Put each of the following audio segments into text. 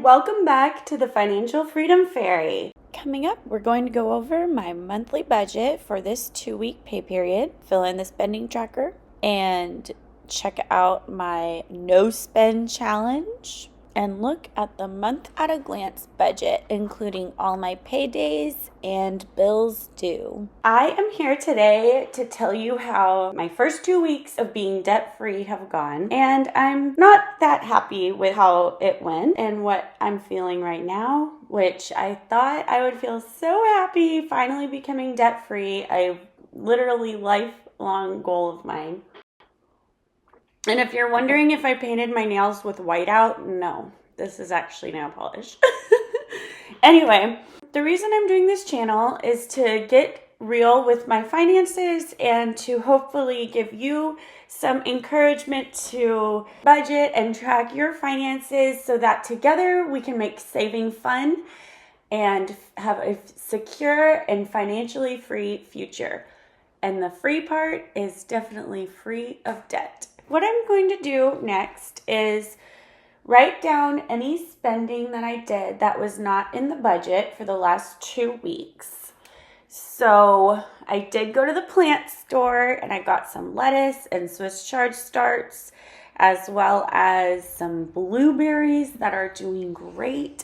welcome back to the Financial Freedom Fairy. Coming up, we're going to go over my monthly budget for this 2-week pay period, fill in the spending tracker, and check out my no spend challenge, and look at the month at a glance budget, including all my paydays and bills due. I am here today to tell you how my first 2 weeks of being debt-free have gone, and I'm not that happy with how it went and what I'm feeling right now, which I thought I would feel so happy finally becoming debt-free. A literally lifelong goal of mine. And if you're wondering if I painted my nails with whiteout, no, this is actually nail polish. Anyway, the reason I'm doing this channel is to get real with my finances and to hopefully give you some encouragement to budget and track your finances so that together we can make saving fun and have a secure and financially free future. And the free part is definitely free of debt. What I'm going to do next is write down any spending that I did that was not in the budget for the last 2 weeks. So I did go to the plant store and I got some lettuce and Swiss chard starts, as well as some blueberries that are doing great.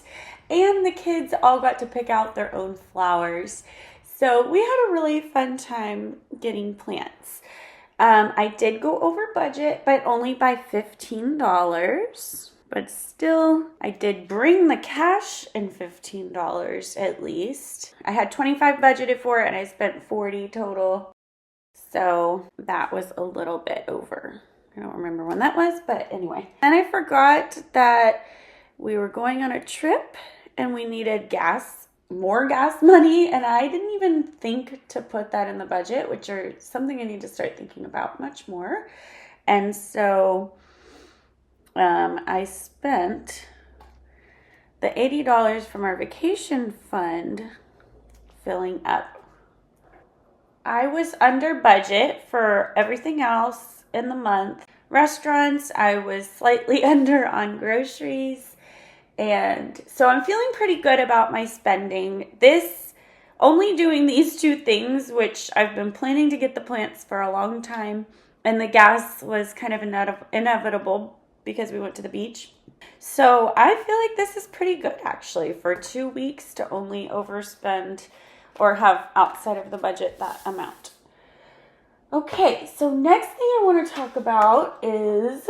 And the kids all got to pick out their own flowers. So we had a really fun time getting plants. I did go over budget, but only by $15. But still, I did bring the cash in $15 at least. I had $25 budgeted for it and I spent $40 total. So that was a little bit over. I don't remember when that was, but anyway. And I forgot that we were going on a trip and we needed more gas money, and I didn't even think to put that in the budget, which are something I need to start thinking about much more. And so I spent the $80 from our vacation fund filling up. I was under budget for everything else in the month. Restaurants, I was slightly under on groceries. And so I'm feeling pretty good about my spending. Only doing these 2 things, which I've been planning to get the plants for a long time, and the gas was kind of inevitable because we went to the beach. So I feel like this is pretty good actually for 2 weeks to only overspend or have outside of the budget that amount. Okay, so next thing I want to talk about is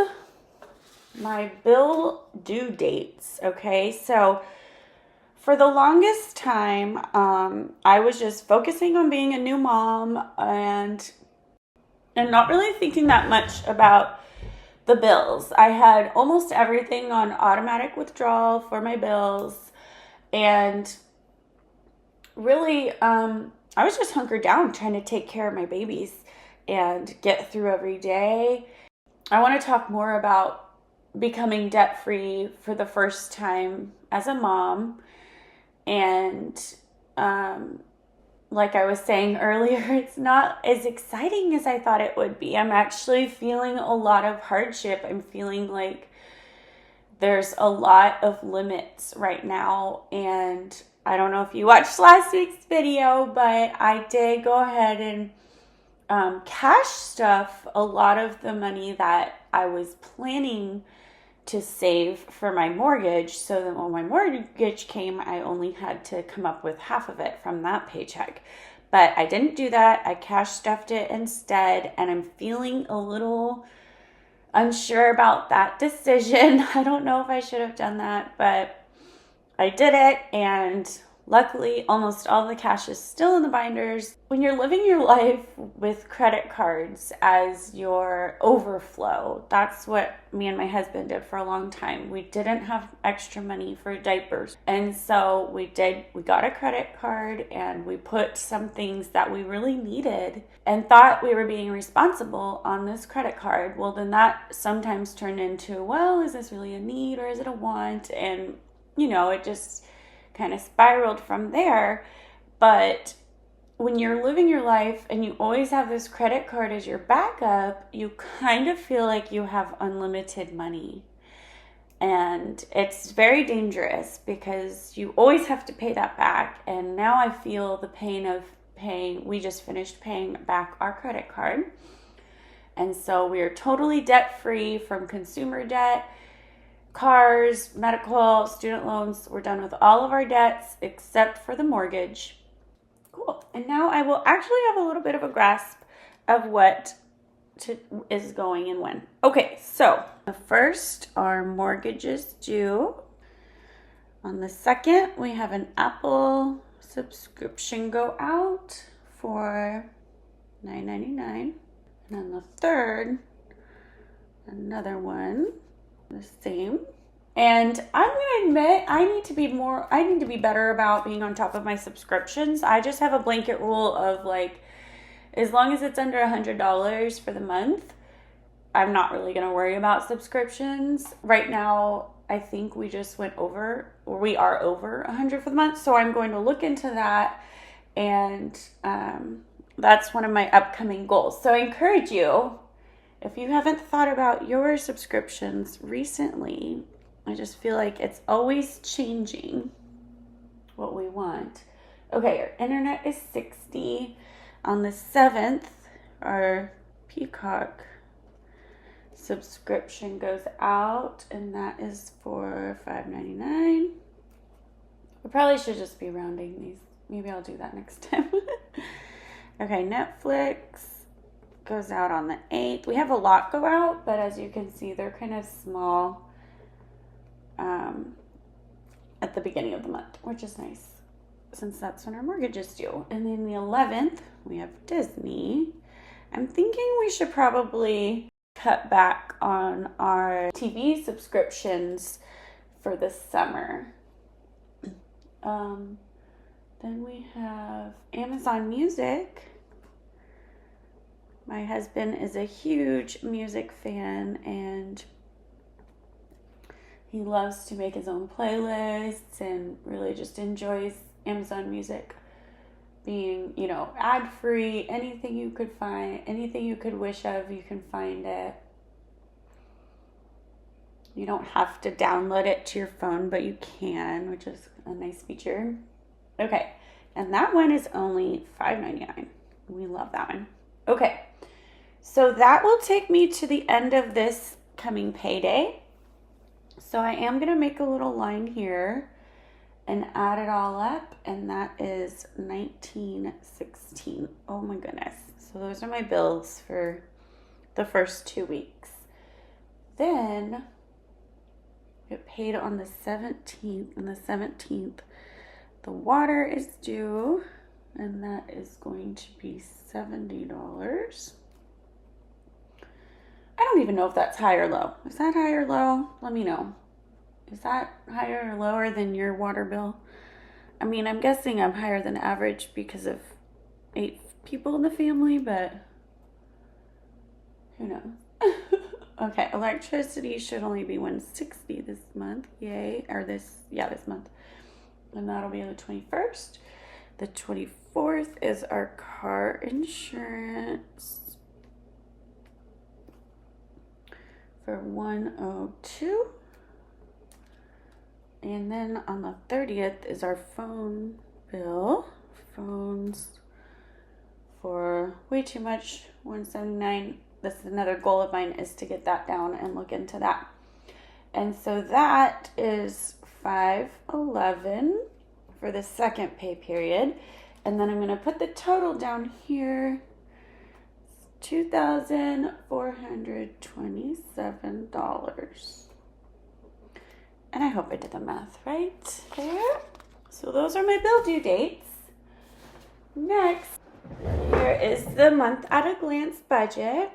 my bill due dates. Okay, so for the longest time, I was just focusing on being a new mom and not really thinking that much about the bills. I had almost everything on automatic withdrawal for my bills, and really, I was just hunkered down trying to take care of my babies and get through every day. I want to talk more about becoming debt-free for the first time as a mom. And like I was saying earlier, it's not as exciting as I thought it would be. I'm actually feeling a lot of hardship. I'm feeling like there's a lot of limits right now. And I don't know if you watched last week's video, but I did go ahead and cash stuff a lot of the money that I was planning to save for my mortgage, so that when my mortgage came, I only had to come up with half of it from that paycheck. But I didn't do that. I cash stuffed it instead, and I'm feeling a little unsure about that decision. I don't know if I should have done that, but I did it, and luckily almost all the cash is still in the binders. When you're living your life with credit cards as your overflow, that's what me and my husband did for a long time. We didn't have extra money for diapers. And so we got a credit card and we put some things that we really needed and thought we were being responsible on this credit card. Well, then that sometimes turned into, well, is this really a need or is it a want? And, it just kind of spiraled from there. But when you're living your life and you always have this credit card as your backup, you kind of feel like you have unlimited money. And it's very dangerous because you always have to pay that back. And now I feel the pain of paying. We just finished paying back our credit card. And so we are totally debt-free from consumer debt, cars, medical, student loans. We're done with all of our debts except for the mortgage. Cool. And now I will actually have a little bit of a grasp of what is going and when. Okay, so the first, our mortgage is due. On the 2nd, we have an Apple subscription go out for $9.99. And on the 3rd, another one, the same. And I'm gonna admit, I need to be better about being on top of my subscriptions. I just have a blanket rule of like, as long as it's under $100 for the month, I'm not really gonna worry about subscriptions. Right now, I think we are over 100 for the month, so I'm going to look into that, and that's one of my upcoming goals. So I encourage you, if you haven't thought about your subscriptions recently, I just feel like it's always changing what we want. Okay, our internet is $60. On the 7th, our Peacock subscription goes out, and that is for $5.99. We probably should just be rounding these. Maybe I'll do that next time. Okay, Netflix goes out on the 8th. We have a lot go out, but as you can see, they're kind of small at the beginning of the month, which is nice, since that's when our mortgage is due. And then the 11th, we have Disney. I'm thinking we should probably cut back on our TV subscriptions for the summer. Then we have Amazon Music. My husband is a huge music fan, and he loves to make his own playlists and really just enjoys Amazon Music being, ad-free. Anything you could find, anything you could wish of, you can find it. You don't have to download it to your phone, but you can, which is a nice feature. Okay, and that one is only $5.99. We love that one. Okay, so that will take me to the end of this coming payday. So I am going to make a little line here and add it all up, and that is $19.16. Oh my goodness. So those are my bills for the first 2 weeks. Then it paid on the 17th. On the 17th, the water is due, and that is going to be $70. I don't even know if that's high or low. Is that high or low? Let me know. Is that higher or lower than your water bill? I mean, I'm guessing I'm higher than average because of 8 people in the family, but who knows? Okay, electricity should only be $160 this month. Yay. Or this month. And that'll be on the 21st. The 24th is our car insurance for $102. And then on the 30th is our phone bill. Phones for way too much, $179. This is another goal of mine, is to get that down and look into that. And so that is $511 for the second pay period. And then I'm going to put the total down here. $2,427. And I hope I did the math right there. So those are my bill due dates. Next, here is the month at a glance budget.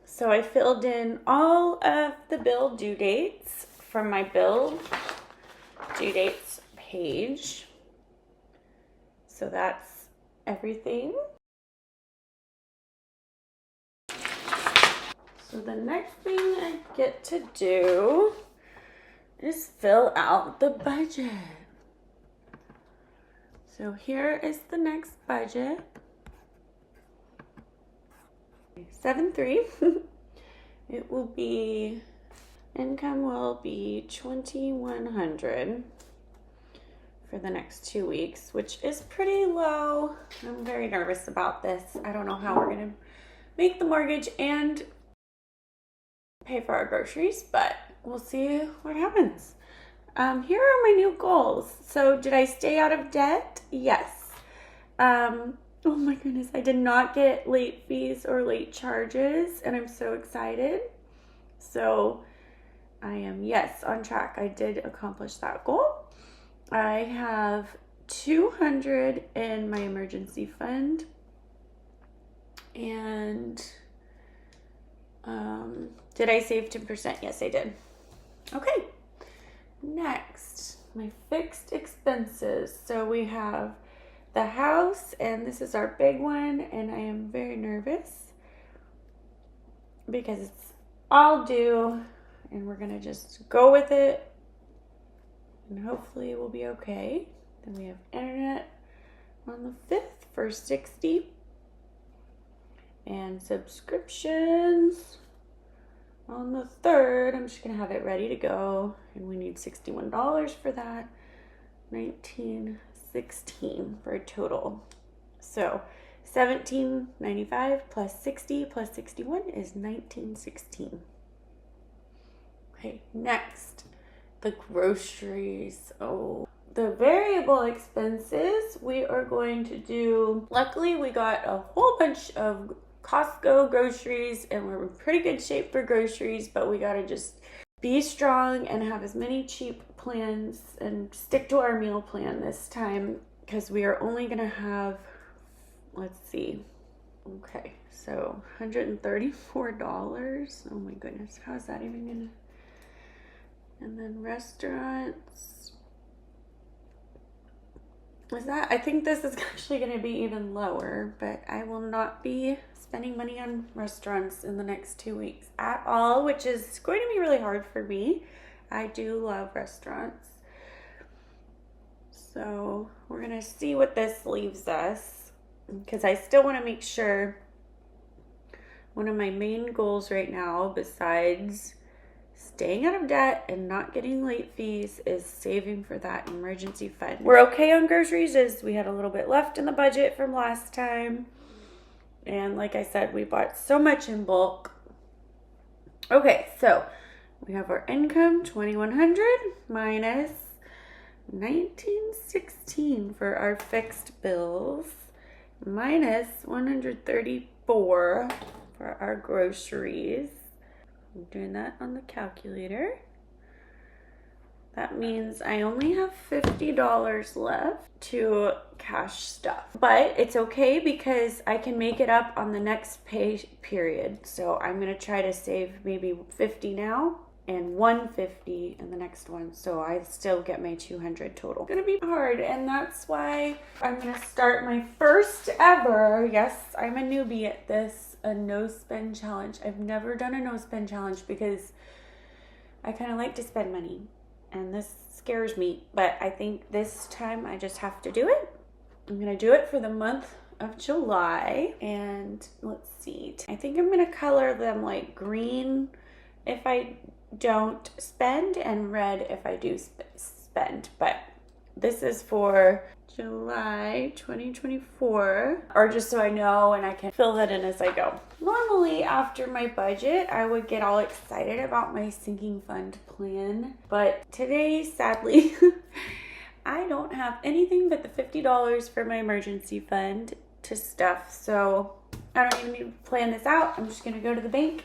So I filled in all of the bill due dates from my bill due dates page. So that's everything. So the next thing I get to do is fill out the budget. So here is the next budget. 7.3. It will be Income will be $2,100 for the next 2 weeks, which is pretty low. I'm very nervous about this. I don't know how we're gonna make the mortgage and pay for our groceries, but we'll see what happens. Here are my new goals. So did I stay out of debt? Yes. Oh my goodness, I did not get late fees or late charges, and I'm so excited. So I am, yes, on track. I did accomplish that goal. I have $200 in my emergency fund, and did I save 10%? Yes, I did. Okay, next, my fixed expenses. So we have the house, and this is our big one, and I am very nervous because it's all due, and we're gonna just go with it, and hopefully we'll be okay. Then we have internet on the 5th for $60, and subscriptions on the 3rd. I'm just gonna have it ready to go, and we need $61 for that. $19.16 for a total. So $17.95 plus 60 plus 61 is $19.16. Okay, next, the groceries. Oh, the variable expenses, we are going to do, luckily we got a whole bunch of Costco groceries, and we're in pretty good shape for groceries, but we gotta just be strong and have as many cheap plans and stick to our meal plan this time, because we are only gonna have, let's see, okay, so $134. Oh my goodness, how is that even gonna, and then restaurants, is that, I think this is actually gonna be even lower, but I will not be spending money on restaurants in the next 2 weeks at all, which is going to be really hard for me. I do love restaurants. So we're gonna see what this leaves us, because I still want to make sure, one of my main goals right now, besides staying out of debt and not getting late fees, is saving for that emergency fund. We're okay on groceries, as we had a little bit left in the budget from last time. And like I said, we bought so much in bulk. Okay, so we have our income, $2,100 minus $19.16 for our fixed bills, minus $134 for our groceries. I'm doing that on the calculator. That means I only have $50 left to cash stuff. But it's okay, because I can make it up on the next pay period. So I'm gonna try to save maybe $50 now and $150 in the next one, so I still get my $200 total. It's gonna be hard, and that's why I'm gonna start my first ever, yes, I'm a newbie at this, a no spend challenge. I've never done a no spend challenge because I kind of like to spend money, and this scares me, but I think this time I just have to do it. I'm gonna do it for the month of July, and let's see, I think I'm gonna color them like green if I don't spend and red if I do spend. But this is for July 2024, or just so I know and I can fill that in as I go. Normally after my budget, I would get all excited about my sinking fund plan, but today, sadly, I don't have anything but the $50 for my emergency fund to stuff, so I don't even need to plan this out. I'm just gonna go to the bank,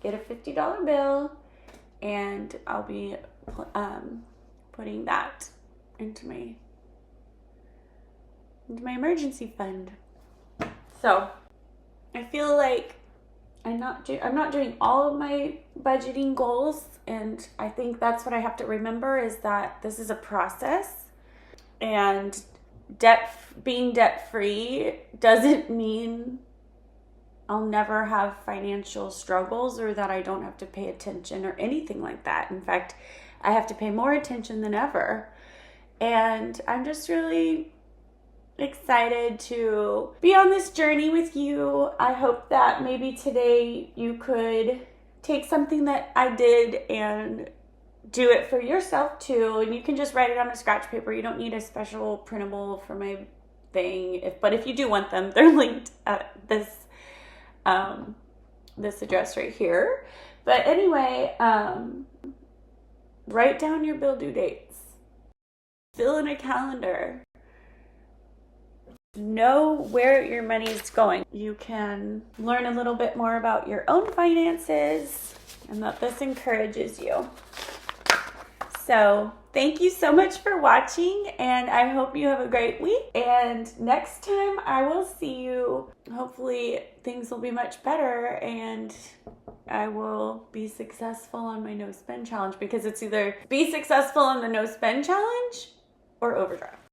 get a $50 bill, and I'll be putting that into my emergency fund. So I feel like I'm not doing all of my budgeting goals, and I think that's what I have to remember, is that this is a process, and being debt free doesn't mean I'll never have financial struggles or that I don't have to pay attention or anything like that. In fact, I have to pay more attention than ever. And I'm just really excited to be on this journey with you. I hope that maybe today you could take something that I did and do it for yourself too. And you can just write it on a scratch paper. You don't need a special printable for my thing. But if you do want them, they're linked at this this address right here. But anyway, write down your bill due dates. Fill in a calendar. Know where your money is going. You can learn a little bit more about your own finances, and that this encourages you. So thank you so much for watching, and I hope you have a great week. And next time I will see you, hopefully things will be much better and I will be successful on my no spend challenge, because it's either be successful on the no spend challenge or overdraft.